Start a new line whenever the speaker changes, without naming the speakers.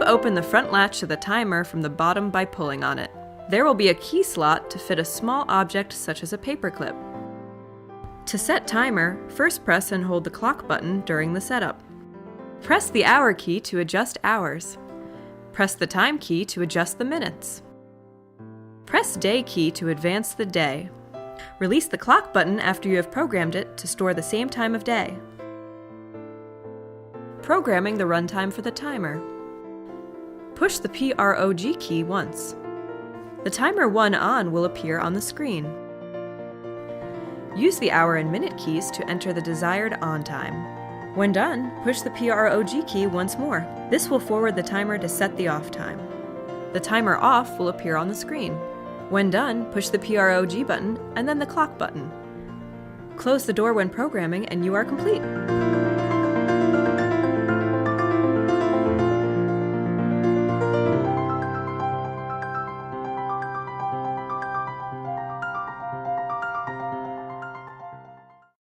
open the front latch to the timer from the bottom by pulling on it. There will be a key slot to fit a small object such as a paperclip. To set timer, first press and hold the clock button during the setup. Press the hour key to adjust hours. Press the time key to adjust the minutes. Press day key to advance the day. Release the clock button after you have programmed it to store the same time of day. Programming the runtime for the timer. Push the PROG key once. The timer 1 on will appear on the screen. Use the hour and minute keys to enter the desired on time. When done, push the PROG key once more. This will forward the timer to set the off time. The timer off will appear on the screen. When done, push the PROG button and then the clock button. Close the door when programming and you are complete.